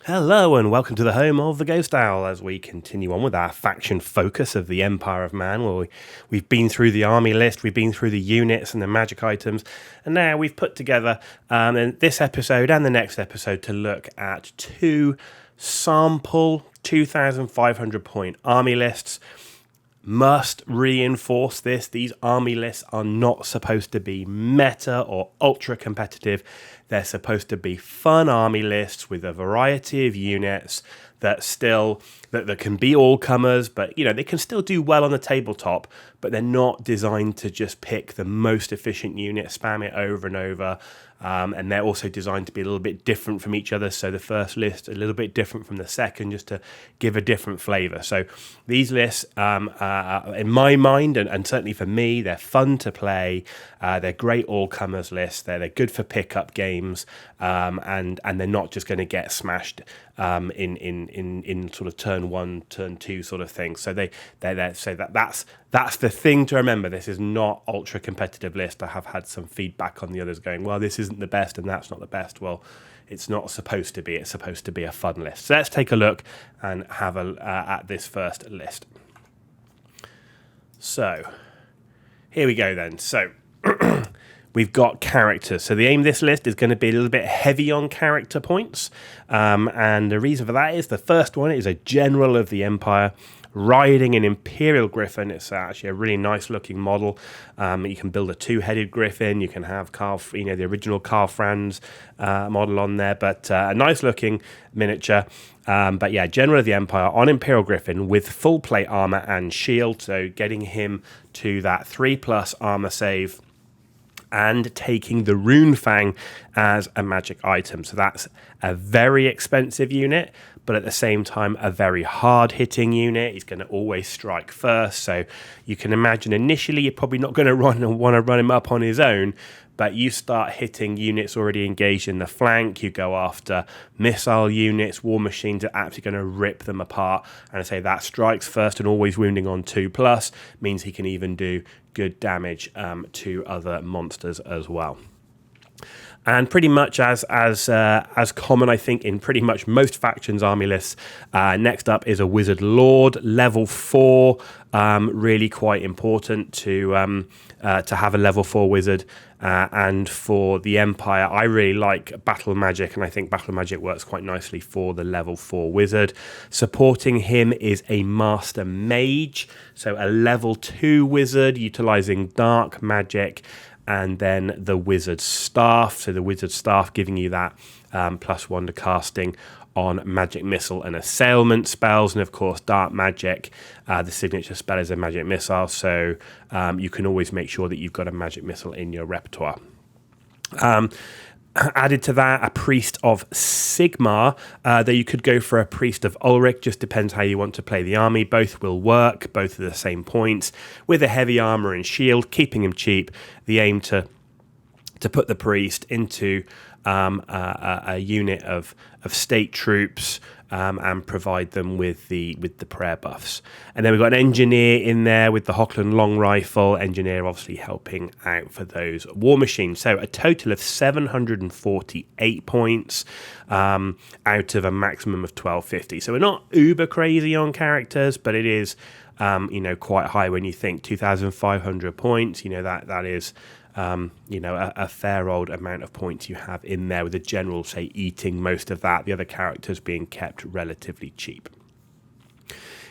Hello and welcome to the home of the Ghost Owl as we continue on with our faction focus of the Empire of Man. Well, we've been through the army list, we've been through the units and the magic items, and now we've put together in this episode and the next episode to look at two sample 2,500 point army lists. Must reinforce this. These army lists are not supposed to be meta or ultra competitive. They're supposed to be fun army lists with a variety of units that can be all comers, but they can still do well on the tabletop, but they're not designed to just pick the most efficient unit, spam it over and over. And they're also designed to be a little bit different from each other. So the first list a little bit different from the second, just to give a different flavor. So these lists, in my mind, and certainly for me, they're fun to play. They're great all-comers lists. They're good for pickup games, and they're not just going to get smashed in sort of turn one, turn two sort of thing. So that's the thing to remember. This is not ultra competitive list. I have had some feedback on the others going, well, this isn't the best and that's not the best. Well, it's not supposed to be. It's supposed to be a fun list. So let's take a look and have at this first list. So here we go then. So we've got characters. So the aim of this list is going to be a little bit heavy on character points. And the reason for that is the first one is a general of the Empire riding an Imperial Griffin. It's actually a really nice looking model. You can build a two-headed Griffin. You can have the original Karl Franz model on there, but a nice looking miniature. But yeah, General of the Empire on Imperial Griffin with full plate armor and shield. So getting him to that 3+ armor save, and taking the Rune Fang as a magic item. So that's a very expensive unit, but at the same time, a very hard-hitting unit. He's going to always strike first. So you can imagine initially you're probably not going to want to run him up on his own, but you start hitting units already engaged in the flank. You go after missile units, war machines are absolutely going to rip them apart. And I say that strikes first and always wounding on 2+ means he can even do good damage to other monsters as well. And pretty much as common, I think, in pretty much most factions' army lists. Next up is a Wizard Lord, level 4. Really quite important to have a level 4 wizard. And for the Empire, I really like Battle Magic, and I think Battle Magic works quite nicely for the level 4 wizard. Supporting him is a Master Mage, so a level 2 wizard utilizing Dark Magic, and then the Wizard Staff. So the Wizard Staff giving you that +1 to casting on Magic Missile and Assailment spells, and of course Dark Magic, the signature spell is a Magic Missile, so you can always make sure that you've got a Magic Missile in your repertoire. Added to that, a Priest of Sigmar, though you could go for a Priest of Ulrich, just depends how you want to play the army. Both will work, both are the same points, with a heavy armor and shield, keeping him cheap. The aim to put the Priest into a unit of state troops and provide them with the prayer buffs. And then we've got an Engineer in there with the Hochland long rifle. Engineer obviously helping out for those war machines. So a total of 748 points out of a maximum of 1250. So we're not uber crazy on characters, but it is quite high when you think 2,500 points. That is a fair old amount of points you have in there, with the general, say, eating most of that, the other characters being kept relatively cheap.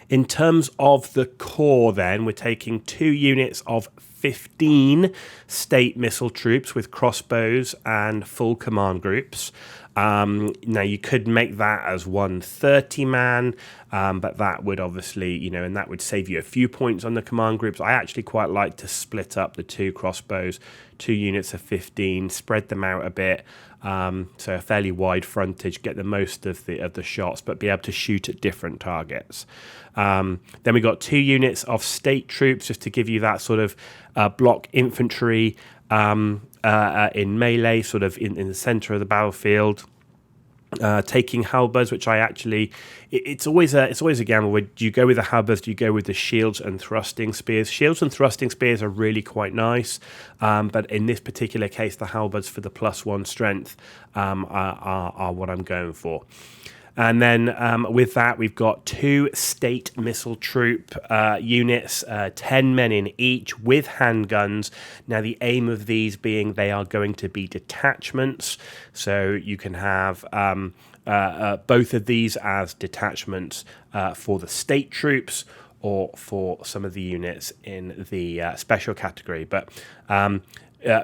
In terms of the core, then, we're taking 2 units of 15 state missile troops with crossbows and full command groups. Now, you could make that as 130 man, but that would obviously, and that would save you a few points on the command groups. I actually quite like to split up the 2 crossbows, 2 units of 15, spread them out a bit, so a fairly wide frontage, get the most of the shots, but be able to shoot at different targets. Then we got 2 units of state troops, just to give you that sort of block infantry in melee, sort of in the center of the battlefield. Taking halberds, which I actually, it's always a gamble. Do you go with the halberds? Do you go with the shields and thrusting spears? Shields and thrusting spears are really quite nice, but in this particular case, the halberds for the +1 strength are what I'm going for. And then with that, we've got 2 state missile troop units, 10 men in each with handguns. Now, the aim of these being they are going to be detachments. So you can have both of these as detachments for the state troops or for some of the units in the special category. But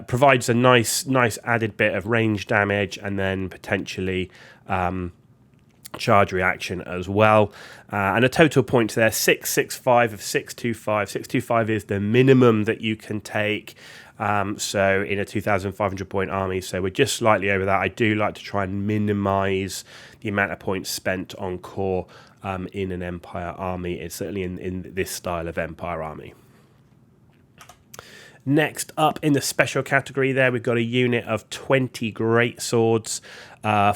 provides a nice added bit of range damage and then potentially charge reaction as well. And a total points there, 665 of 625. 625 is the minimum that you can take. So in a 2,500 point army, so we're just slightly over that. I do like to try and minimize the amount of points spent on core in an Empire army. It's certainly in this style of Empire army. Next up in the special category there, we've got a unit of 20 greatswords,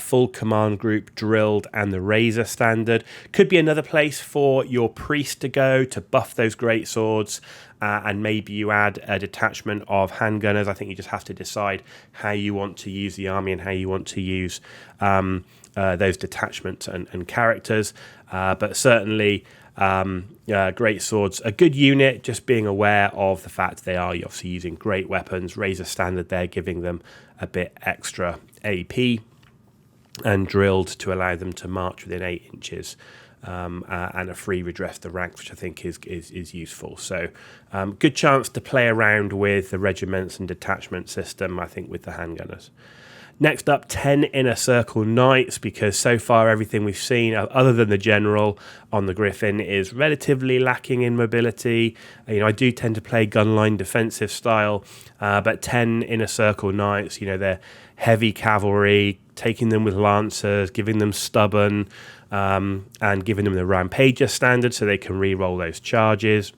full command group, drilled, and the Razor standard. Could be another place for your priest to go to buff those greatswords, and maybe you add a detachment of handgunners. I think you just have to decide how you want to use the army and how you want to use those detachments and characters. But certainly great swords, a good unit, just being aware of the fact they are obviously using great weapons. Razor standard there, giving them a bit extra AP, and drilled to allow them to march within 8 inches, and a free redress to ranks, which I think is useful. So good chance to play around with the regiments and detachment system, I think, with the handgunners. Next up, 10 Inner Circle Knights, because so far everything we've seen, other than the general on the Griffin, is relatively lacking in mobility. I do tend to play gunline defensive style, but 10 Inner Circle Knights, they're heavy cavalry, taking them with lancers, giving them stubborn, and giving them the Rampager standard so they can re-roll those charges.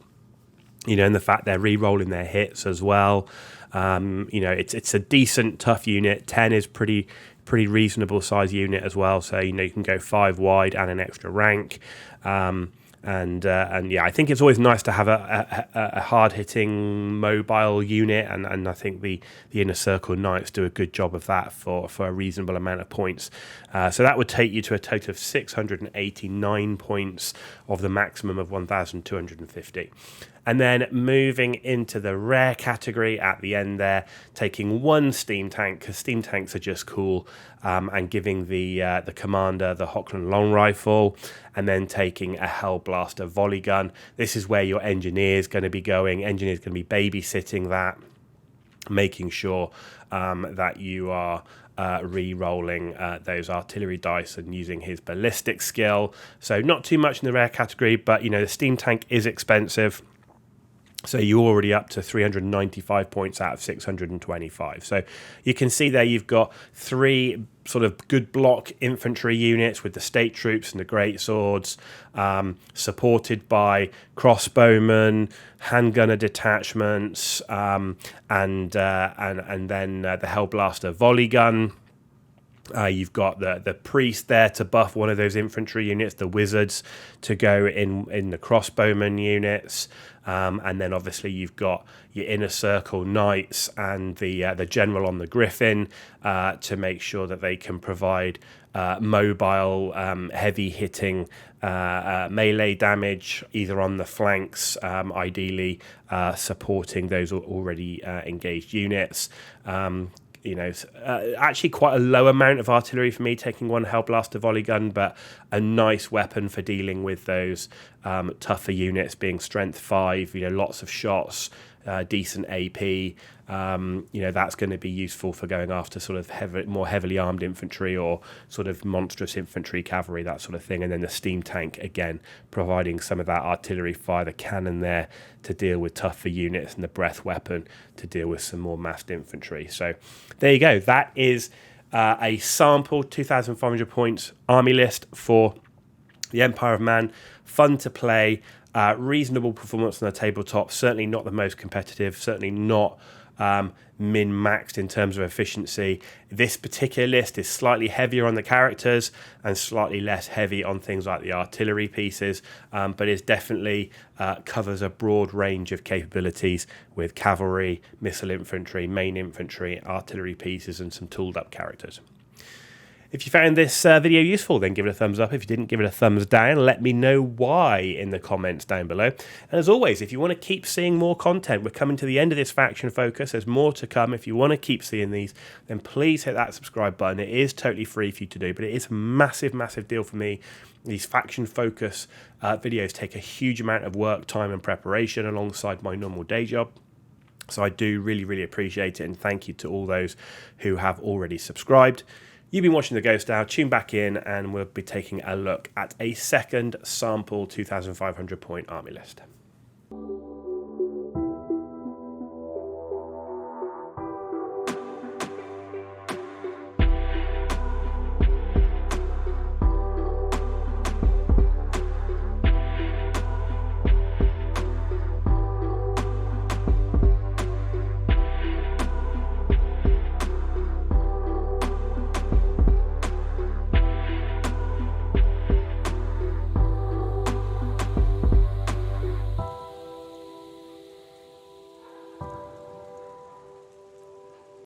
And the fact they're re-rolling their hits as well. It's a decent, tough unit. 10 is pretty reasonable size unit as well. So, you can go 5 wide and an extra rank. And I think it's always nice to have a hard-hitting mobile unit, and I think the Inner Circle Knights do a good job of that for a reasonable amount of points. So that would take you to a total of 689 points of the maximum of 1,250. And then moving into the rare category at the end there, taking 1 steam tank, because steam tanks are just cool, and giving the commander the Hochland long rifle, and then taking a Hellblaster volley gun. This is where your engineer's going to be going. Engineer's going to be babysitting that, making sure that you are re-rolling those artillery dice and using his ballistic skill. So not too much in the rare category, but the steam tank is expensive. So you're already up to 395 points out of 625. So you can see there you've got 3 sort of good block infantry units with the state troops and the great swords, supported by crossbowmen, handgunner detachments, and then the Hellblaster volley gun. You've got the priest there to buff one of those infantry units, the wizards to go in the crossbowman units, and then obviously you've got your Inner Circle Knights and the general on the Griffin to make sure that they can provide mobile, heavy hitting melee damage either on the flanks, ideally supporting those already engaged units. Actually quite a low amount of artillery for me, taking 1 Hellblaster volley gun, but a nice weapon for dealing with those tougher units, being strength 5, lots of shots, decent AP. That's going to be useful for going after sort of more heavily armed infantry or sort of monstrous infantry, cavalry, that sort of thing. And then the steam tank, again, providing some of that artillery fire, the cannon there to deal with tougher units, and the breath weapon to deal with some more massed infantry. So there you go. That is a sample 2,500 points army list for the Empire of Man. Fun to play. Reasonable performance on the tabletop. Certainly not the most competitive. Certainly not min-maxed in terms of efficiency. This particular list is slightly heavier on the characters and slightly less heavy on things like the artillery pieces, but it definitely covers a broad range of capabilities with cavalry, missile infantry, main infantry, artillery pieces, and some tooled up characters. If you found this video useful, then give it a thumbs up. If you didn't, give it a thumbs down. Let me know why in the comments down below. And as always, if you want to keep seeing more content, we're coming to the end of this faction focus. There's more to come. If you want to keep seeing these, then please hit that subscribe button. It is totally free for you to do, but it is a massive, massive deal for me. These faction focus videos take a huge amount of work, time and preparation alongside my normal day job. So I do really, really appreciate it, and thank you to all those who have already subscribed. You've been watching The Ghost Hour. Tune back in and we'll be taking a look at a second sample 2,500 point army list.